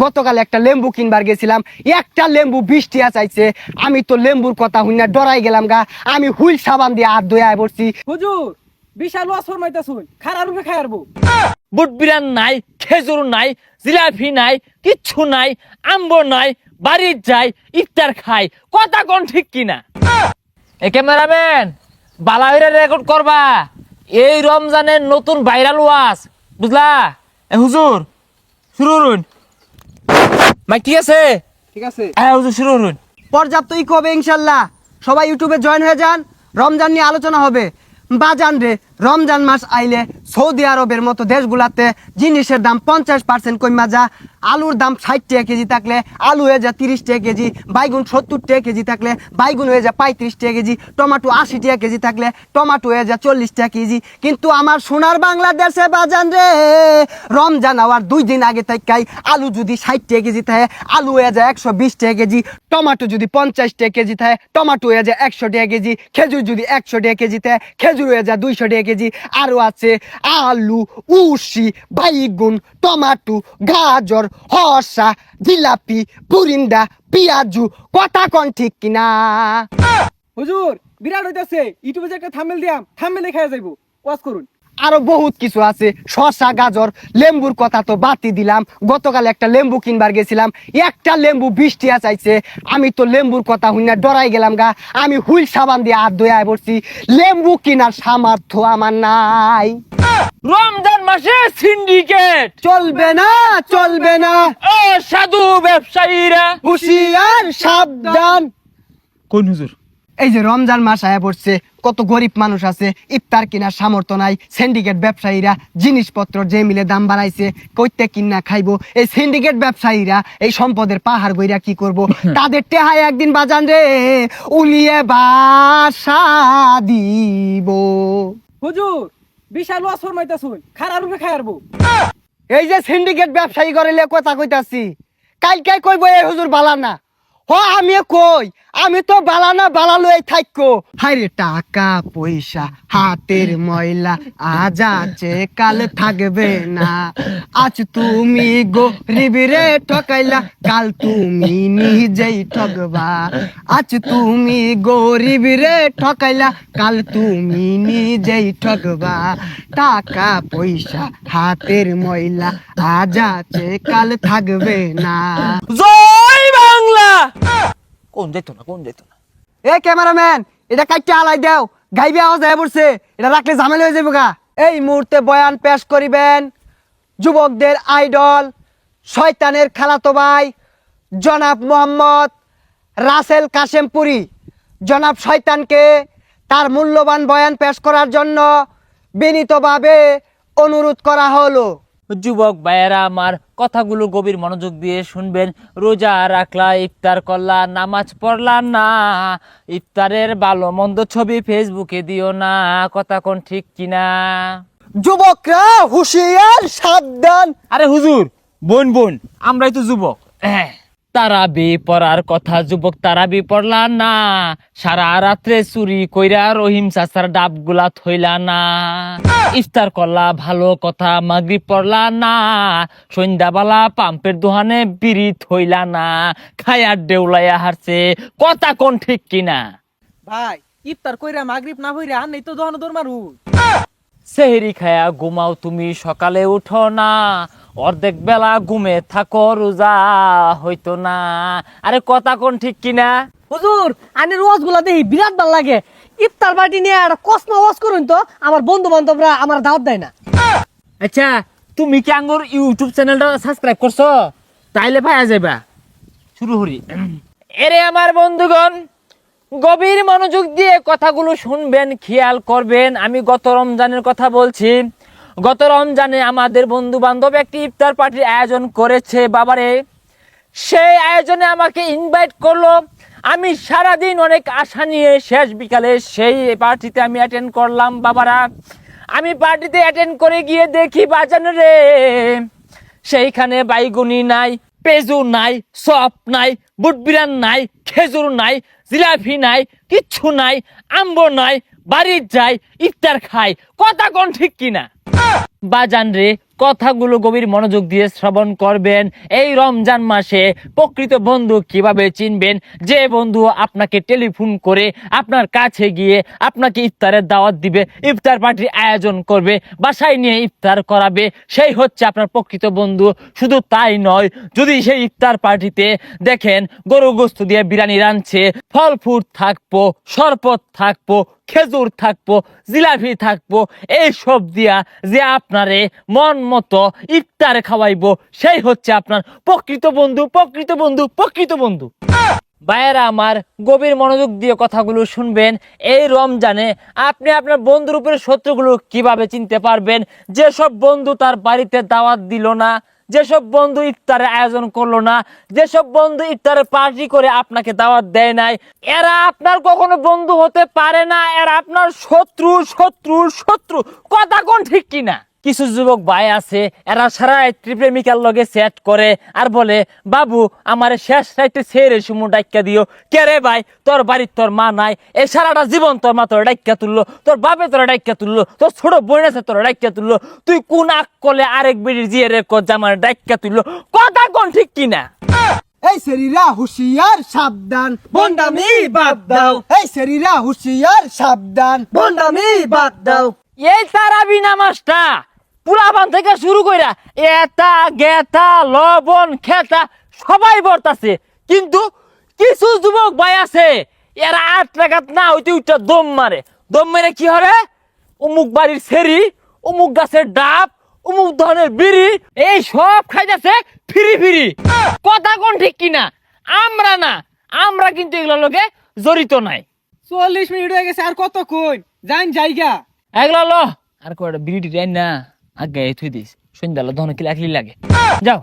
গতকাল একটা লেম্বু কিনবার গেছিলাম, একটা লেম্বু 20 টাকা চাইছে। আমি তো লেম্বুর কথা শুনে ডরাই গেলাম গা। আমি হুইল সাবান দিয়ে হাত ধুয়ে আয় পড়ছি। হুজুর বিশাল ওয়াজ ফরমাইতাছুন, খারাপ রূপে খায়ারবো। বুট বিরান নাই, খেজুর নাই, জিলাপি নাই, কিচ্ছু নাই, আম্ব নাই, বাড়ির যাই ইফতার খাই, কথা কোন ঠিক কিনা? এ ক্যামেরাম্যান, বালাইরে রেকর্ড করবা, এই রমজানের নতুন ভাইরাল ওয়াজ, বুঝলা? এ হুজুর শুরু করুন। মাইক ঠিক আছে? ঠিক আছে। হ্যাঁ হুজুর শুরু করুন। পর্যাপ্ত ইক হবে ইনশাল্লাহ। সবাই ইউটিউবে জয়েন হয়ে যান, রমজান নিয়ে আলোচনা হবে। বাজান রে, রমজান মাস আইলে সৌদি আরবের মতো দেশগুলাতে জিনিসের দাম 50% কমা যা। আলুর দাম 60 টাকা কেজি থাকলে আলু হয়ে যায় 30 টাকা কেজি, বাইগুন 70 টাকা কেজি থাকলে বাইগুন হয়ে যায় 35 টাকা কেজি, টমাটো 80 টাকা কেজি থাকলে টমাটো হয়ে যায় 40 টাকা কেজি। কিন্তু আমার সোনার বাংলাদেশে বাজান রে, রমজান হওয়ার 2 দিন আগে থাকাই আলু যদি 60 টাকা কেজি থাকে আলু হয়ে যায় 120 টাকা কেজি, টমাটো যদি 50 টাকা কেজি থাকে টমাটো হয়ে যায় 100 টাকা কেজি, খেজুর যদি 100 টাকা কেজি থাকে খেজুর হয়ে যায় 200 টাকা কেজি। আরও আছে আলু, উশি, বাইগুন, টমাটো, গাজর, হরসা, জিলাপি, পুরিন্দা, পিয়াজু। কথা কন ঠিক কিনা? হুজুর বিরাট হইতাছে, ইউটিউবে যে একটা থাম্বনেল দিয়াম, থাম্বনেলে খায়া যাইবো। ওয়াজ করুন। আরো বহুত কিছু আছে, শসা, গাজর, লেম্বুর কথা তো বাতি দিলাম। গতকাল একটা লেম্বু কিনবার গেছিলাম, একটা লেম্বু 20 টাকা চাইছে। আমি তো লেম্বুর কথা শুনে ডরাই গেলাম গা। আমি হুইল সাবান দিয়ে হাত ধুয়ে আয় পড়ছি। লেম্বু কেনার সামর্থ্য আমার নাই। রমজান মাসে সিন্ডিকেট চলবে না, চলবে না, ও সাধু ব্যবসায়ীরা হুঁশিয়ার সাবধান। কোন হুজুর? এই যে রমজান মাস আয়া পড়ছে, কত গরিব মানুষ আছে, ইফতার কেনার সামর্থ্য নাই। সিন্ডিকেট ব্যবসায়ীরা জিনিসপত্র যে মিলে দাম বাড়াইছে, কইতে কিনা খাইবো। এই সিন্ডিকেট ব্যবসায়ীরা এই সম্পদের পাহাড় বইরা কি করব? তাদের টেহায় একদিন বাজান রে উলিয়ে বাসা দিব। হুজুর বিশাল ওয়াজ ফরমাইতাছুন, খারাপ রূপে খায়ারবো। এই যে সিন্ডিকেট ব্যবসায়ী করিলে কথা কইতাছি, কালকে কইবো এই হুজুর বালা না। হ আমি কই, আমি তো বালা না, বালা লই থাকো। হাইরে টাকা পয়সা হাতের ময়লা, আজ আছে কাল থাকবে না। আজ তুমি গরিব রে ঠকাইলা, কাল তুমি নিজেই ঠকবা। আজ তুমি গরিব রে ঠকাইলা, কাল তুমি নিজেই ঠকবা। টাকা পয়সা হাতের ময়লা, আজ আছে কাল থাকবে না। জয় বাংলা। কোন যেত না, কোন যেত না? এ ক্যামেরাম্যান, এটা কাটতে আলাই দাও, গাইবে আওয়াজ হয়ে পড়ছে, এটা রাখলে ঝামেলা হয়ে যাবে গা। এই মুহূর্তে বয়ান পেশ করিবেন যুবকদের আইডল, শয়তানের খালাতো ভাই জনাব মোহাম্মদ রাসেল কাশেমপুরি। জনাব শয়তানকে তার মূল্যবান বয়ান পেশ করার জন্য বিনীতভাবে অনুরোধ করা হলো। যুবক ভাইয়েরা আমার কথাগুলো গভীর মনোযোগ দিয়ে শুনবেন। রোজা রাখলা, ইফতার করলা, নামাজ পড়লা না, ইফতারের ভালো মন্দ ছবি ফেসবুকে দিও না, কথা কোন ঠিক কিনা? যুবকরা হুঁশিয়ার সাবধান। আরে হুজুর, বোন বোন, আমরাই তো যুবক। তারাবি পড়ার কথা, যুবক তারাবি পড়লা না, সারা রাত্রে চুরি কইরা রহিম চাচার ডাবগুলা থইলা না, ইফতার করলা ভালো কথা, মাগরিব পড়লা না, সন্ধ্যাবেলা পাম্পের দোকানে বিড়ি থইলা না, খায়ার দেউলাইয়া হারছে, কথা কোন ঠিক কিনা? ভাই ইফতার কইরা মাগরিব না হইরা আর নেই তো দোহানো দৌড় মারু। সেহেরি খায়া ঘুমাও তুমি, সকালে উঠো না, অর্ধেক বেলা ঘুমে থাকো, রোজা হইতো না। আরে কথা কোন ঠিক কিনা? হুজুর আনের ওয়াজ গুলা দেখি বিরাট ভাল লাগে। ইফতার পার্টি নিয়ে একটা কসমা ওয়াজ করুন তো, আমার বন্ধু বান্ধবরা আমার দাওয়াত দেয় না। আচ্ছা, তুমি কি আঙ্গুর ইউটিউব চ্যানেলটা সাবস্ক্রাইব করছো? তাইলে পাওয়া যাবা। শুরু করি। এরে আমার বন্ধুগণ, গভীর মনোযোগ দিয়ে কথাগুলো শুনবেন, খেয়াল করবেন। আমি গত রমজানের কথা বলছি। গত রমজানে আমাদের বন্ধু বান্ধব একটি ইফতার পার্টির আয়োজন করেছে বাবারে। সেই আয়োজনে আমাকে ইনভাইট করলো। আমি সারাদিন অনেক আশা নিয়ে শেষ বিকালে সেই পার্টিতে আমি অ্যাটেন্ড করলাম বাবারা। আমি পার্টিতে অ্যাটেন্ড করে গিয়ে দেখি বাজানো রে, সেইখানে বাইগুনি নাই, পেজু নাই, সপ নাই, বুটবিরান নাই, খেজুর নাই, জিলাপি নাই, কিচ্ছু নাই, আম্ব নাই, বাড়ির যাই ইফতার খাই, কথা কোন ঠিক কিনা? বাজান রে, কথাগুলো গভীর মনোযোগ দিয়ে শ্রবণ করবেন। এই রমজান মাসে প্রকৃত বন্ধু কিভাবে চিনবেন? যে বন্ধু আপনাকে টেলিফোন করে আপনার কাছে গিয়ে আপনাকে ইফতারের দাওয়াত দিবে, ইফতার পার্টির আয়োজন করবে, বাসায় নিয়ে ইফতার করাবে, সেই হচ্ছে আপনার প্রকৃত বন্ধু। শুধু তাই নয়, যদি সেই ইফতার পার্টিতে দেখেন গরু গোস্ত দিয়ে বিরিয়ানি রাঁধছে, ফল ফ্রুট থাকবো, শরবত থাকবো, খেজুর থাকবো, জিলাপি থাকবো, এইসব দিয়া যে আপনারে মন মতো ইফতার খাওয়াইবো, সেই হচ্ছে আপনার প্রকৃত বন্ধু, প্রকৃত বন্ধু, প্রকৃত বন্ধু। ভাইয়েরা আমার, গভীর মনোযোগ দিয়ে কথাগুলো শুনবেন। এই রমজানে আপনি আপনার বন্ধুর উপরে শত্রুগুলো কিভাবে চিনতে পারবেন? যেসব বন্ধু তার বাড়িতে দাওয়াত দিল না, যেসব বন্ধু ইফতারের আয়োজন করলো না, যেসব বন্ধু ইফতারের পার্টি করে আপনাকে দাওয়াত দেয় নাই, এরা আপনার কখনো বন্ধু হতে পারে না। এরা আপনার শত্রু, শত্রু, শত্রু। কথা কোন ঠিক কিনা? কিছু যুবক ভাই আছে, এরা সারা রাত্রি প্রেমিকার লগে সেট করে আর বলে, বাবু আমার শেষ রাইতে ছেড়ে সুমু ডাক্কা দিও। কে রে ভাই, তোর বাড়ির তোর মা নাই, এই সারাটা জীবন তোর মা তোর ডাক্কা তুললো, তোর বাপে তোর ডাক্কা তুললো, তোর ছোট বোন আছে তোর ডাক্কা তুললো, তুই কোন আকলে আরেক বেড়ির জিয়ে রে জামার ডাক্কা তুললো? কথা কোন ঠিক কিনা? এই শরীরা হুশিয়ার সাবধান, বন্ডামি বাদ দাও, এই শরীরা হুশিয়ার সাবধান। বন্ডামি বাদ দাও। এই তারাবি নামাজটা পুরাবান থেকে শুরু কইরা এটা গেতা লবণ খেতা সবাই বর্তাছে, কিন্তু কিছু যুবক ভাই আছে, এরা 8 রাকাত না হইতে উঠা দম মারে। দম মেরে কি হরে? অমুক বাড়ির সেরি, অমুক গাছের ডাব, অমুক ধরনের বিড়ি, এই সব খাইতেছে ফিরি ফিরি। কথা কোন ঠিক কিনা? আমরা না, আমরা কিন্তু এগুলোর লগে জড়িত নাই। 40 মিনিট হয়ে গেছে, আর কত কই যান জায়গা। এগুলো ল আর কয়টা বিড়ি টাইন না আগে থুই দিস, সন্ধ্যালো ধন কি লাগলি লাগে। যাও।